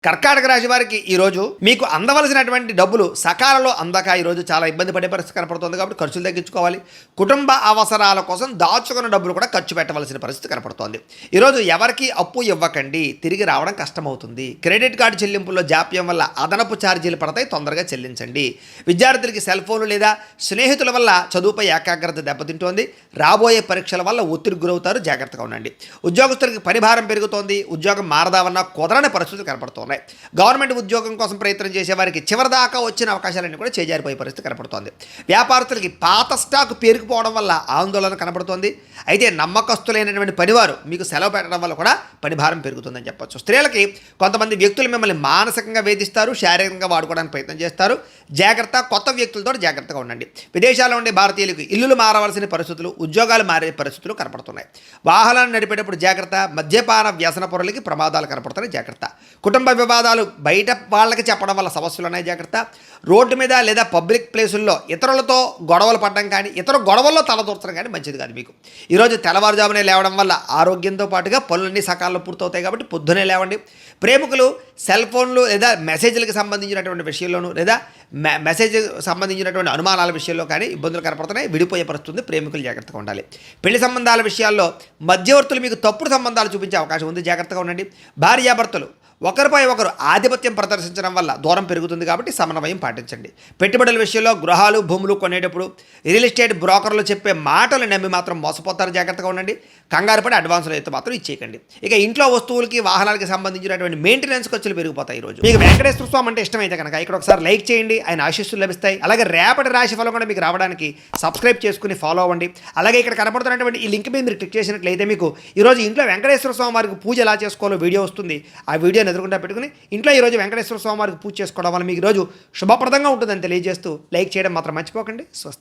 కర్కాటక రాశి వారికి ఈరోజు మీకు అందవలసినటువంటి డబ్బులు సకాలంలో అందక ఈరోజు చాలా ఇబ్బంది పడే పరిస్థితి కనపడుతుంది కాబట్టి ఖర్చులు తగ్గించుకోవాలి. కుటుంబ అవసరాల కోసం దాచుకున్న డబ్బులు కూడా ఖర్చు పెట్టవలసిన పరిస్థితి కనపడుతోంది. ఈరోజు ఎవరికి అప్పు ఇవ్వకండి, తిరిగి రావడం కష్టమవుతుంది. క్రెడిట్ కార్డు చెల్లింపుల్లో జాప్యం వల్ల అదనపు ఛార్జీలు పడతాయి, తొందరగా చెల్లించండి. విద్యార్థులకి సెల్ ఫోన్లు లేదా స్నేహితుల వల్ల చదువుపై ఏకాగ్రత దెబ్బతింటోంది. రాబోయే పరీక్షల వల్ల ఒత్తిడికి గురవుతారు, జాగ్రత్తగా ఉండండి. ఉద్యోగస్తులకి పనిభారం పెరుగుతోంది, ఉద్యోగం మారదామన్న కుదరని పరిస్థితులు కనపడుతోంది. గవర్నమెంట్ ఉద్యోగం కోసం ప్రయత్నం చేసే వారికి చివరిదాకా వచ్చిన అవకాశాలన్నీ కూడా చేజారిపోయే పరిస్థితి కనపడుతోంది. వ్యాపారస్తులకి పాత స్టాక్ పేరుకుపోవడం వల్ల ఆందోళన కనపడుతోంది. అయితే నమ్మకస్తులైనటువంటి పనివారు మీకు సెలవు పెట్టడం వల్ల కూడా పనిభారం పెరుగుతుందని చెప్పొచ్చు. స్త్రీలకి కొంతమంది వ్యక్తులు మిమ్మల్ని మానసికంగా వేధిస్తారు, శారీరకంగా వాడుకోవడానికి ప్రయత్నం చేస్తారు. జాగ్రత్త, కొత్త వ్యక్తులతో జాగ్రత్తగా ఉండండి. విదేశాల్లో ఉండే భారతీయులకు ఇల్లులు మారవలసిన పరిస్థితులు, ఉద్యోగాలు మారే పరిస్థితులు కనపడుతున్నాయి. వాహనాలు నడిపేటప్పుడు జాగ్రత్త. మద్యపాన వ్యసన పొరలకి ప్రమాదాలు కనపడుతున్నాయి, జాగ్రత్త. కుటుంబ వివాదాలు బయట వాళ్ళకి చెప్పడం వల్ల సమస్యలు ఉన్నాయి, జాగ్రత్త. రోడ్డు మీద లేదా పబ్లిక్ ప్లేసుల్లో ఇతరులతో గొడవలు పడడం కానీ, ఇతర గొడవల్లో తలదూర్చడం కానీ మంచిది కాదు మీకు. ఈరోజు తెల్లవారుజామునే లేవడం వల్ల ఆరోగ్యంతో పాటుగా పనులన్నీ సకాలంలో పూర్తవుతాయి కాబట్టి పొద్దునే లేవండి. ప్రేమికులు సెల్ ఫోన్లు లేదా మెసేజ్లకు సంబంధించినటువంటి విషయంలోనూ లేదా మెసేజ్ సంబంధించినటువంటి అనుమానాల విషయంలో కానీ ఇబ్బందులు కనపడుతున్నాయి, విడిపోయే పరిస్థితుంది. ప్రేమికులు జాగ్రత్తగా ఉండాలి. పెళ్లి సంబంధాల విషయాల్లో మధ్యవర్తులు మీకు తప్పుడు సంబంధాలు చూపించే అవకాశం ఉంది, జాగ్రత్తగా ఉండండి. భార్యాభర్తలు ఒకరిపై ఒకరు ఆధిపత్యం ప్రదర్శించడం వల్ల దూరం పెరుగుతుంది కాబట్టి సమన్వయం పాటించండి. పెట్టుబడుల విషయంలో గృహాలు, భూములు కొనేటప్పుడు రియల్ ఎస్టేట్ బ్రోకర్లు చెప్పే మాటలు నమ్మి మాత్రం మోసపోతారు, జాగ్రత్తగా ఉండండి. కంగారు పడి అడ్వాన్సులు అయితే మాత్రం ఇచ్చేయకండి. ఇక ఇంట్లో వస్తువులకి, వాహనాలకి సంబంధించినటువంటి మెయింటెనెన్స్ ఖర్చులు పెరిగిపోతాయి. ఈరోజు మీకు వెంకటేశ్వర స్వామి అంటే ఇష్టమైతే కనుక ఇక్కడ ఒకసారి లైక్ చేయండి, ఆయన ఆశీస్సులు లభిస్తాయి. అలాగే రేపటి రాశి ఫలం కూడా మీకు రావడానికి సబ్స్క్రైబ్ చేసుకుని ఫాలో అవ్వండి. అలాగే ఇక్కడ కనపడుతున్నటువంటి ఈ లింక్ మీద మీరు క్లిక్ చేసినట్లయితే మీకు ఈరోజు ఇంట్లో వెంకటేశ్వర స్వామి వారికి పూజ ఎలా చేసుకోవాలో వీడియో వస్తుంది. ఆ వీడియోని ఎదురుకుండా పెట్టుకుని ఇంట్లో ఈరోజు వెంకటేశ్వర స్వామి వారికి పూజ చేసుకోవడం వల్ల మీకు ఈరోజు శుభప్రదంగా ఉంటుందని తెలియజేస్తూ లైక్ చేయడం మాత్రం మర్చిపోకండి. స్వస్తి.